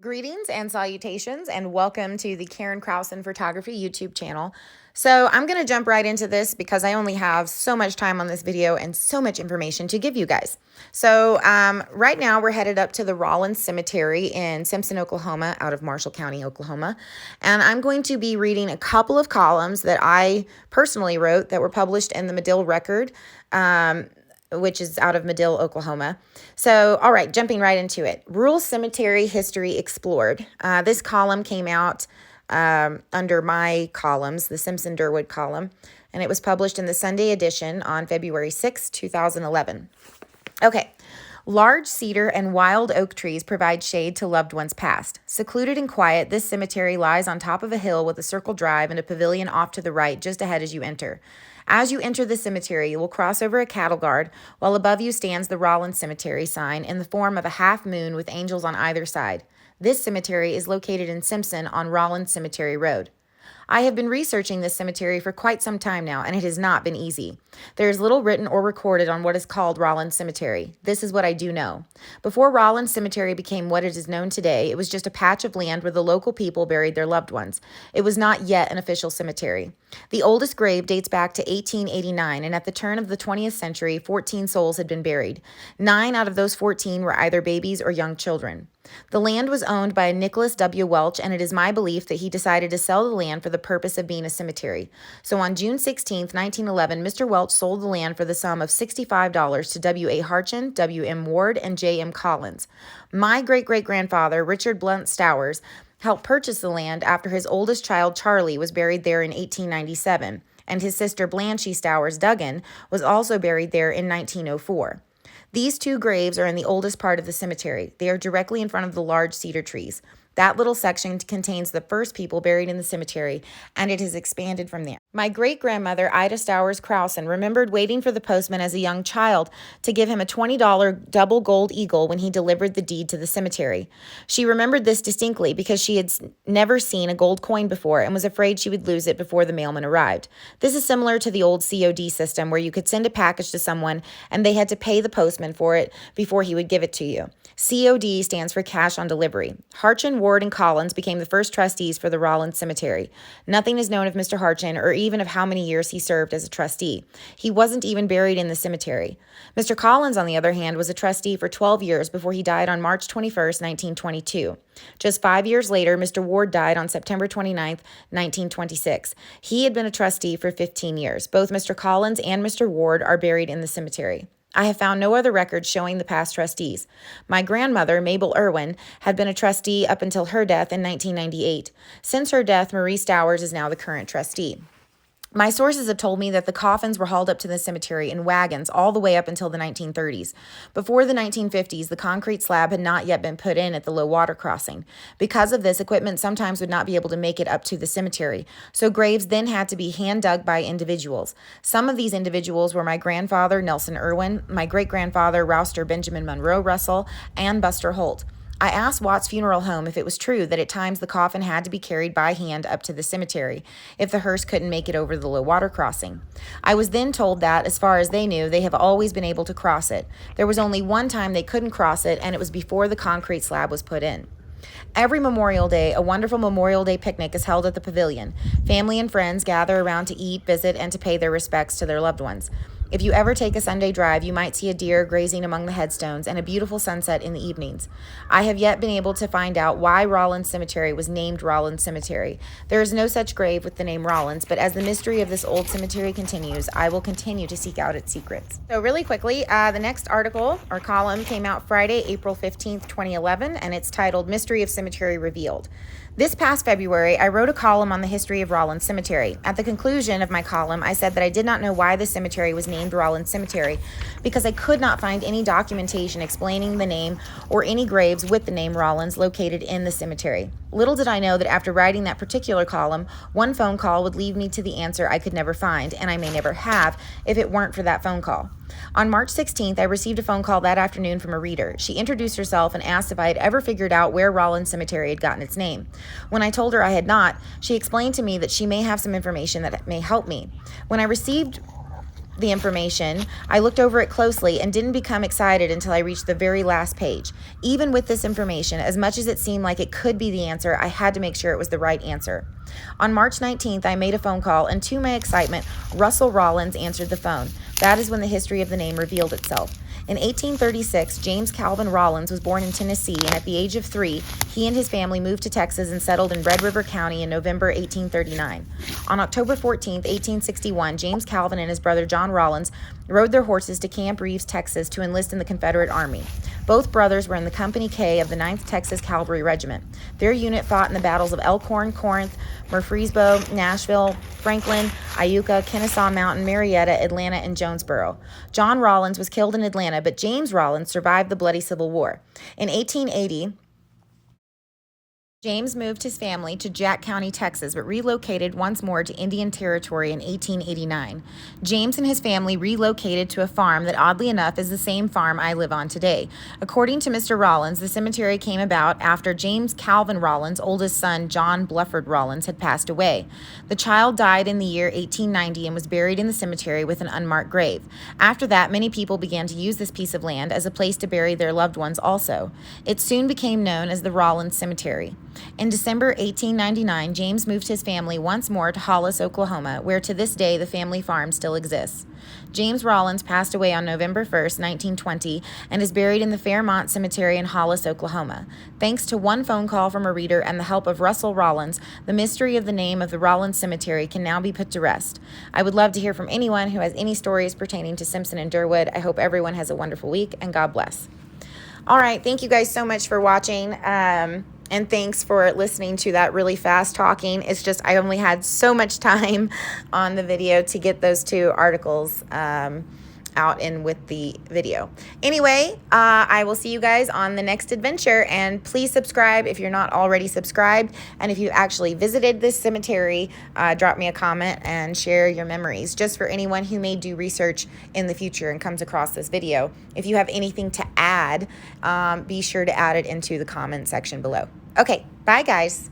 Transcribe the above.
Greetings and salutations, and welcome to the Karen Krausen Photography YouTube channel. So I'm going to jump right into this because I only have so much time on this video and so much information to give you guys. So right now we're headed up to the Rollins Cemetery in Simpson, Oklahoma, out of Marshall County, Oklahoma. And I'm going to be reading a couple of columns that I personally wrote that were published in the Medill Record, which is out of Medill, Oklahoma. So, all right, jumping right into it. Rural Cemetery History Explored. This column came out under my columns, the Simpson Durwood column, and it was published in the Sunday edition on February 6, 2011. Okay. Large cedar and wild oak trees provide shade to loved ones past. Secluded and quiet, this cemetery lies on top of a hill with a circle drive and a pavilion off to the right just ahead as you enter. As you enter the cemetery, you will cross over a cattle guard, while above you stands the Rollins Cemetery sign in the form of a half moon with angels on either side. This cemetery is located in Simpson on Rollins Cemetery Road. I have been researching this cemetery for quite some time now, and it has not been easy. There is little written or recorded on what is called Rollins Cemetery. This is what I do know. Before Rollins Cemetery became what it is known today, it was just a patch of land where the local people buried their loved ones. It was not yet an official cemetery. The oldest grave dates back to 1889, and at the turn of the 20th century, 14 souls had been buried. 9 out of those 14 were either babies or young children. The land was owned by Nicholas W. Welch, and it is my belief that he decided to sell the land for the purpose of being a cemetery. So on June 16, 1911, Mr. Welch sold the land for the sum of $65 to W.A. Harchin, W.M. Ward, and J.M. Collins. My great-great-grandfather, Richard Blunt Stowers, helped purchase the land after his oldest child, Charlie, was buried there in 1897, and his sister, Blanche Stowers Duggan, was also buried there in 1904. These 2 graves are in the oldest part of the cemetery. They are directly in front of the large cedar trees. That little section contains the first people buried in the cemetery, and it has expanded from there. My great-grandmother, Ida Stowers Krausen, remembered waiting for the postman as a young child to give him a $20 double gold eagle when he delivered the deed to the cemetery. She remembered this distinctly because she had never seen a gold coin before and was afraid she would lose it before the mailman arrived. This is similar to the old COD system where you could send a package to someone and they had to pay the postman for it before he would give it to you. COD stands for cash on delivery. Harchin, Ward, and Collins became the first trustees for the Rollins Cemetery. Nothing is known of Mr. Harchin or even of how many years he served as a trustee. He wasn't even buried in the cemetery. Mr. Collins, on the other hand, was a trustee for 12 years before he died on March 21, 1922. Just 5 years later, Mr. Ward died on September 29, 1926. He had been a trustee for 15 years. Both Mr. Collins and Mr. Ward are buried in the cemetery. I have found no other records showing the past trustees. My grandmother, Mabel Irwin, had been a trustee up until her death in 1998. Since her death, Marie Stowers is now the current trustee. My sources have told me that the coffins were hauled up to the cemetery in wagons all the way up until the 1930s. Before the 1950s, the concrete slab had not yet been put in at the low water crossing. Because of this, equipment sometimes would not be able to make it up to the cemetery, so graves then had to be hand-dug by individuals. Some of these individuals were my grandfather, Nelson Irwin, my great-grandfather, Rouster Benjamin Monroe Russell, and Buster Holt. I asked Watts Funeral Home if it was true that at times the coffin had to be carried by hand up to the cemetery if the hearse couldn't make it over the low water crossing. I was then told that, as far as they knew, they have always been able to cross it. There was only one time they couldn't cross it, and it was before the concrete slab was put in. Every Memorial Day, a wonderful Memorial Day picnic is held at the pavilion. Family and friends gather around to eat, visit, and to pay their respects to their loved ones. If you ever take a Sunday drive, you might see a deer grazing among the headstones and a beautiful sunset in the evenings. I have yet been able to find out why Rollins Cemetery was named Rollins Cemetery. There is no such grave with the name Rollins, but as the mystery of this old cemetery continues, I will continue to seek out its secrets. So really quickly, the next article or column came out Friday, April 15th, 2011, and it's titled Mystery of Cemetery Revealed. This past February, I wrote a column on the history of Rollins Cemetery. At the conclusion of my column, I said that I did not know why the cemetery was named Rollins Cemetery because I could not find any documentation explaining the name or any graves with the name Rollins located in the cemetery. Little did I know that after writing that particular column, one phone call would lead me to the answer I could never find, and I may never have if it weren't for that phone call. On March 16th, I received a phone call that afternoon from a reader. She introduced herself and asked if I had ever figured out where Rollins Cemetery had gotten its name. When I told her I had not, she explained to me that she may have some information that may help me. When I received the information, I looked over it closely and didn't become excited until I reached the very last page. Even with this information, as much as it seemed like it could be the answer, I had to make sure it was the right answer. On March 19th, I made a phone call, and to my excitement, Russell Rollins answered the phone. That is when the history of the name revealed itself. In 1836, James Calvin Rollins was born in Tennessee, and at the age of 3, he and his family moved to Texas and settled in Red River County in November 1839. On October 14, 1861, James Calvin and his brother John Rollins rode their horses to Camp Reeves, Texas, to enlist in the Confederate Army. Both brothers were in the Company K of the 9th Texas Cavalry Regiment. Their unit fought in the battles of Elkhorn, Corinth, Murfreesboro, Nashville, Franklin, Iuka, Kennesaw Mountain, Marietta, Atlanta, and Jonesboro. John Rollins was killed in Atlanta, but James Rollins survived the bloody Civil War. In 1880, James moved his family to Jack County, Texas, but relocated once more to Indian Territory in 1889. James and his family relocated to a farm that, oddly enough, is the same farm I live on today. According to Mr. Rollins, the cemetery came about after James Calvin Rollins' oldest son, John Blufford Rollins, had passed away. The child died in the year 1890 and was buried in the cemetery with an unmarked grave. After that, many people began to use this piece of land as a place to bury their loved ones also. It soon became known as the Rollins Cemetery. In December 1899, James moved his family once more to Hollis, Oklahoma, where to this day the family farm still exists. James Rollins passed away on November 1st, 1920, and is buried in the Fairmont Cemetery in Hollis, Oklahoma. Thanks to one phone call from a reader and the help of Russell Rollins, the mystery of the name of the Rollins Cemetery can now be put to rest. I would love to hear from anyone who has any stories pertaining to Simpson and Durwood. I hope everyone has a wonderful week, and God bless. All right, thank you guys so much for watching. And thanks for listening to that really fast talking. It's just I only had so much time on the video to get those two articles out in with the video. Anyway, I will see you guys on the next adventure. And please subscribe if you're not already subscribed. And if you actually visited this cemetery, drop me a comment and share your memories. Just for anyone who may do research in the future and comes across this video. If you have anything to add, be sure to add it into the comment section below. Okay, bye guys.